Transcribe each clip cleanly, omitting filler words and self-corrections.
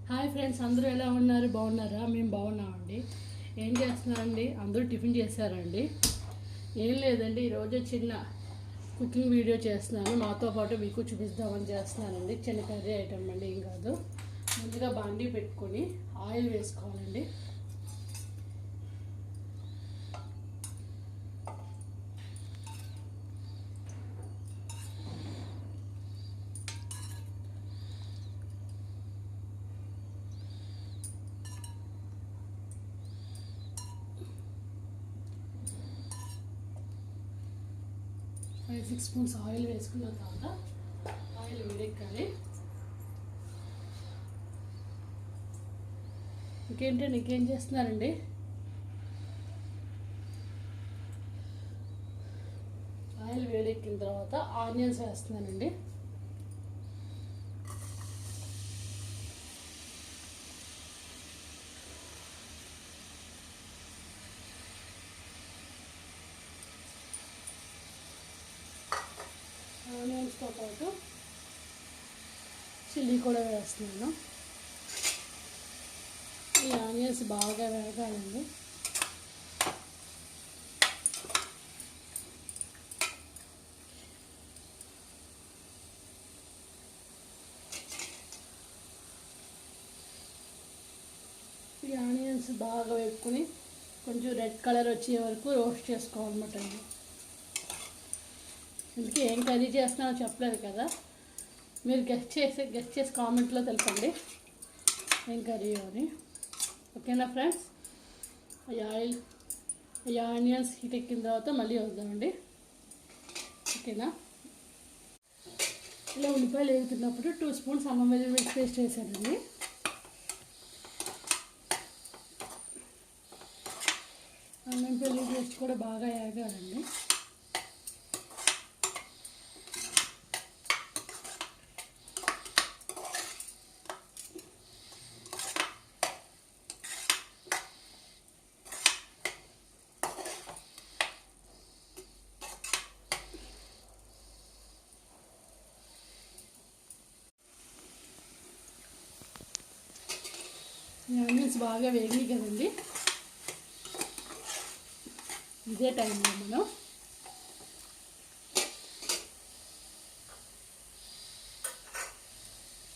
Hi friends, అందరూ ఎలా ఉన్నారు? బాగున్నారా? మేము బాగున్నామండి. ఏం చేస్తున్నారండి? అందరూ టిఫిన్ చేశారండి? ఏం లేదండి, ఈరోజు చిన్న కుకింగ్ వీడియో చేస్తున్నాను. మాతో పాటు మీకు చూపిద్దామని చేస్తున్నానండి. చిన్న కర్రీ ఐటమ్ అండి, ఏం కాదు. ముందుగా బాండీ పెట్టుకొని ఆయిల్ వేసుకోవాలండి. 5-6 స్పూన్స్ ఆయిల్ వేసుకున్న తర్వాత ఆయిల్ వేడెక్కాలి. ఇంకేంటండి, ఇంకేం చేస్తున్నారండి? ఆయిల్ వేడెక్కిన తర్వాత ఆనియన్స్ వేస్తున్నానండి. ఆనియన్స్తో పాటు చిల్లీ కూడా వేస్తున్నాను. ఈ ఆనియన్స్ బాగా వేగాలండి. ఈ ఆనియన్స్ బాగా వేపుకొని కొంచెం రెడ్ కలర్ వచ్చే వరకు రోస్ట్ చేసుకోవాలన్నమాట అండి. అందుకే ఏం కర్రీ చేస్తున్నానో చెప్పలేదు కదా, మీరు గెస్ట్ చేసి కామెంట్లో తెలపండి ఏం కర్రీ అని. ఓకేనా ఫ్రెండ్స్? ఈ ఆనియన్స్ హీట్ ఎక్కిన తర్వాత మళ్ళీ వద్దామండి. ఓకేనా? ఇలా ఉల్లిపాయలు వేగుతున్నప్పుడు 2 స్పూన్స్ అల్లం వెల్లుల్లి పేస్ట్ వేసానండి. అల్లం వెల్లుల్లి పేస్ట్ కూడా బాగా వేగాలండి. ఆనియన్స్ బాగా వేగినాయి కదండి. ఇదే టైంలో మనం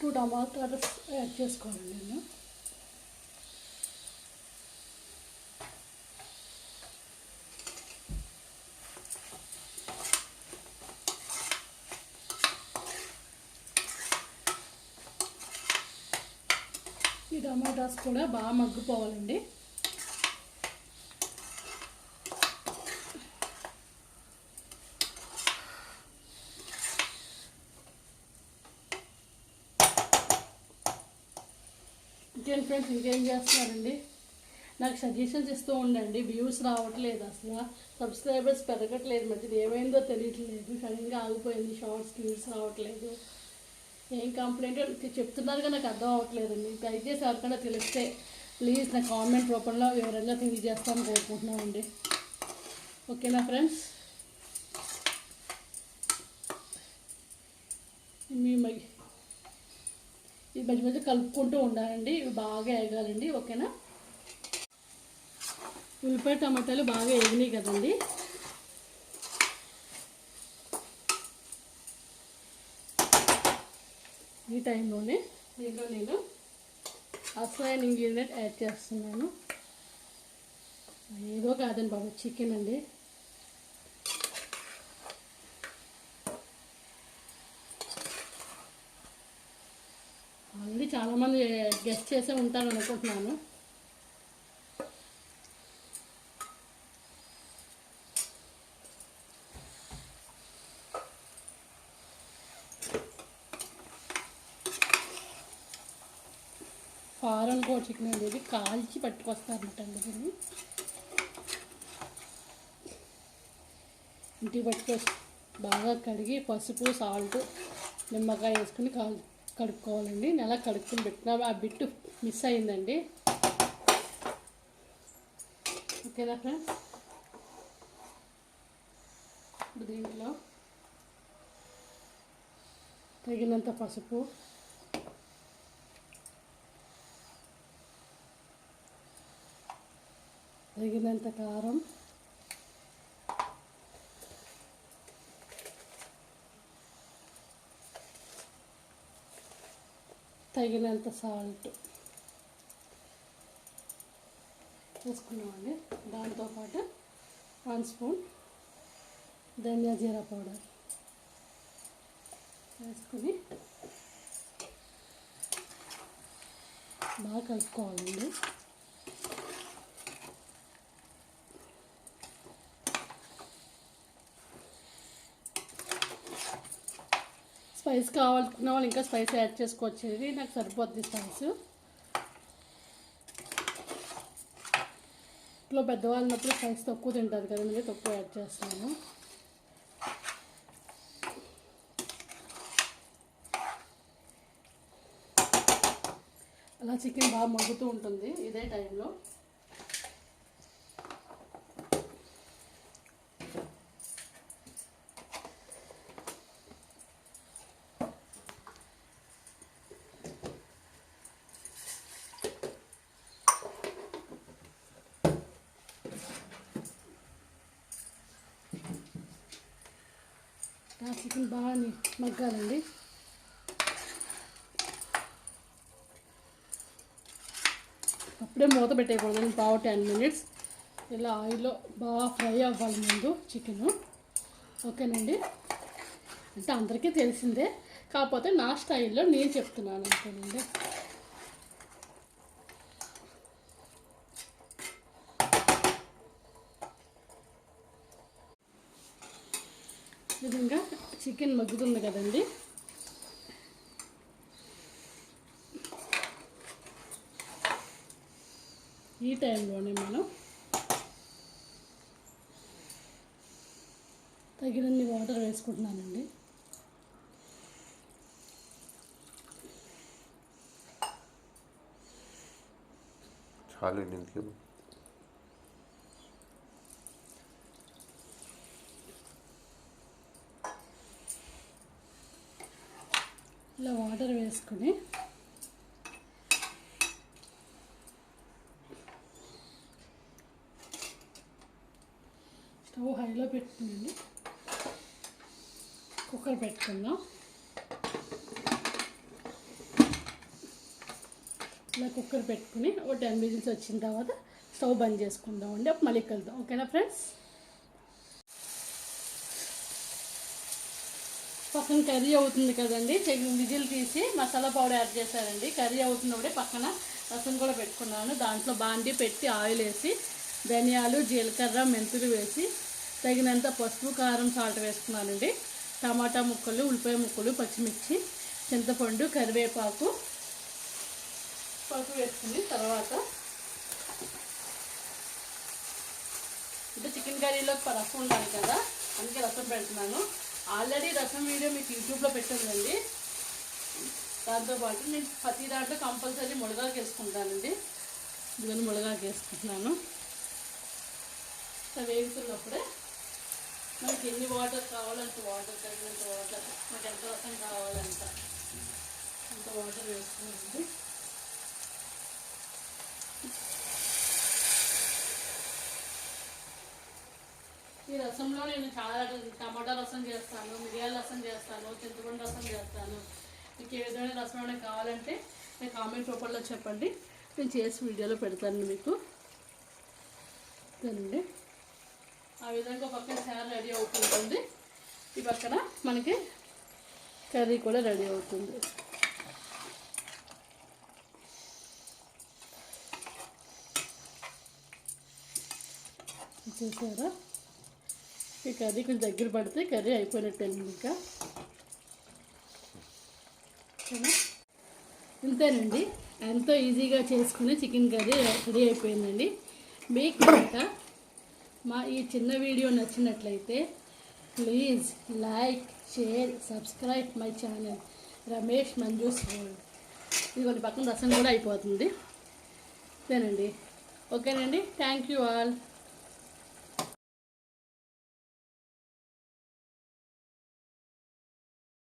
టూ టమాటాలు యాడ్ చేసుకోవాలండి. నేను ఈ టమాటాస్ కూడా బాగా మగ్గిపోవాలండి. ఇంకేం ఫ్రెండ్స్, ఇంకేం చేస్తున్నారండి? నాకు సజెషన్స్ ఇస్తూ ఉండండి. వ్యూస్ రావట్లేదు, అసలు సబ్స్క్రైబర్స్ పెరగట్లేదు. మధ్యలో ఏమైందో తెలియట్లేదు, సడన్గా ఆగిపోయింది. షార్ట్స్కి వ్యూస్ రావట్లేదు. ఏం కంప్లైంట్ చెప్తున్నారుగా నాకు అర్థం అవ్వట్లేదండి. దయచేసి ఎవరికైనా తెలిస్తే ప్లీజ్ నా కామెంట్ రూపంలో వివరంగా తెలియజేస్తాను కోరుకుంటున్నామండి. ఓకేనా ఫ్రెండ్స్? ఈ మధ్య మధ్య కలుపుకుంటూ ఉండాలండి. ఇవి బాగా వేగాలండి. ఓకేనా? ఉల్లిపాయ టమాటాలు బాగా వేగినాయి కదండి. ఈ టైంలోనే దీంట్లో నేను అసలైన ఇంగ్రీడియంట్ యాడ్ చేస్తున్నాను. ఏదో కాదండి బాబు, చికెన్ అండి. ఆల్రెడీ చాలామంది గెస్ట్ చేసే ఉంటారు అనుకుంటున్నాను. ఫారెన్ కోడ్ చికెన్ అనేది కాల్చి పట్టుకొస్తారన్నమాట అండి. దీన్ని ఇంటికి పట్టుకొచ్చి బాగా కడిగి పసుపు సాల్ట్ నిమ్మకాయ వేసుకుని కడుక్కోవాలండి. నేను అలా కడుక్కుని పెట్టిన ఆ బిట్టు మిస్ అయిందండి. ఓకేనా ఫ్రెండ్స్? దీంట్లో తగినంత పసుపు, తగినంత కారం, తగినంత సాల్ట్ వేసుకున్నామండి. దాంతోపాటు 1 స్పూన్ ధనియా జీరా పౌడర్ వేసుకుని బాగా కలుపుకోవాలండి. స్పైస్ కావాలనుకున్న వాళ్ళు ఇంకా స్పైస్ యాడ్ చేసుకోవచ్చు. నాకు సరిపోద్ది స్పైస్. ఇంట్లో పెద్దవాళ్ళు ఉన్నప్పుడు స్పైస్ తక్కువ తింటారు కదండి, తక్కువ యాడ్ చేస్తున్నాను. అలా చికెన్ బాగా మగ్గుతూ ఉంటుంది. ఇదే టైంలో చికెన్ బాగా మగ్గాలండి. అప్పుడే మూత పెట్టేయకూడదు. పావు 10 మినిట్స్ ఇలా ఆయిల్లో బాగా ఫ్రై అవ్వాలి ముందు చికెను. ఓకేనండి. అంటే అందరికీ తెలిసిందే, కాకపోతే నా స్టైల్లో నేను చెప్తున్నాను అంతేనండి. ఈ విధంగా చికెన్ మగ్గుతుంది కదండి. ఈ టైంలోనే మనం తగినన్ని వాటర్ వేసుకుంటున్నానండి. చాలు ఇంటికి ఇలా వాటర్ వేసుకొని స్టవ్ హైలో పెట్టుకునండి. కుక్కర్ పెట్టుకుందాం. ఇలా కుక్కర్ పెట్టుకుని ఒక 10 విజిల్స్ వచ్చిన తర్వాత స్టవ్ బంద్ చేసుకుందాం అండి. అప్పుడు మళ్ళీ కలుద్దాం. ఓకేనా ఫ్రెండ్స్? పక్కన కర్రీ అవుతుంది కదండి. విజిల్ తీసి మసాలా పౌడర్ యాడ్ చేశారండి. కర్రీ అవుతున్నప్పుడే పక్కన రసం కూడా పెట్టుకున్నాను. దాంట్లో బాండి పెట్టి ఆయిల్ వేసి ధనియాలు, జీలకర్ర, మెంతులు వేసి తగినంత పసుపు, కారం, సాల్ట్ వేసుకున్నానండి. టమాటా ముక్కలు, ఉల్లిపాయ ముక్కలు, పచ్చిమిర్చి, చింతపండు, కరివేపాకు, పసుపు వేసుకుని తర్వాత అంటే చికెన్ కర్రీలో రసం ఉండాలి కదా, అందుకే రసం పెడుతున్నాను. ఆల్రెడీ రసం వీడియో మీకు యూట్యూబ్లో పెట్టానండి. దాంతోపాటు నేను ప్రతి దాంట్లో కంపల్సరీ మునగాకు వేసుకుంటానండి. ఇవన్నీ మునగాకు వేసుకుంటున్నాను. వేగుతున్నప్పుడే మనకి ఎన్ని వాటర్ కావాలంటే వాటర్, తగినంత వాటర్, మనకి ఎంత రసం కావాలంట అంత వాటర్ వేసుకున్నానండి. ఈ రసంలో నేను చాలా టమాటా రసం చేస్తాను, మిరియాల రసం చేస్తాను, చింతపండు రసం చేస్తాను. మీకు ఏ విధమైన రసం కావాలంటే నేను కామెంట్ రూపంలో చెప్పండి, నేను చేసి వీడియోలో పెడతాను మీకు. అంతేనండి. ఆ విధంగా పక్కన చారు రెడీ అవుతుంటుంది. ఈ పక్కన మనకి కర్రీ కూడా రెడీ అవుతుంది. చూసారా? ఈ కర్రీ కొంచెం దగ్గర పడితే కర్రీ అయిపోయినట్టేనండి. ఇంకా ఇంతేనండి. ఎంతో ఈజీగా చేసుకుని చికెన్ కర్రీ రెడీ అయిపోయిందండి. మీకు కనుక మా ఈ చిన్న వీడియో నచ్చినట్లయితే please like, share, subscribe my channel Ramesh Manju's world. ఇది కొన్ని పక్కన రసం కూడా అయిపోతుంది. అంతేనండి. ఓకేనండి. Thank you all.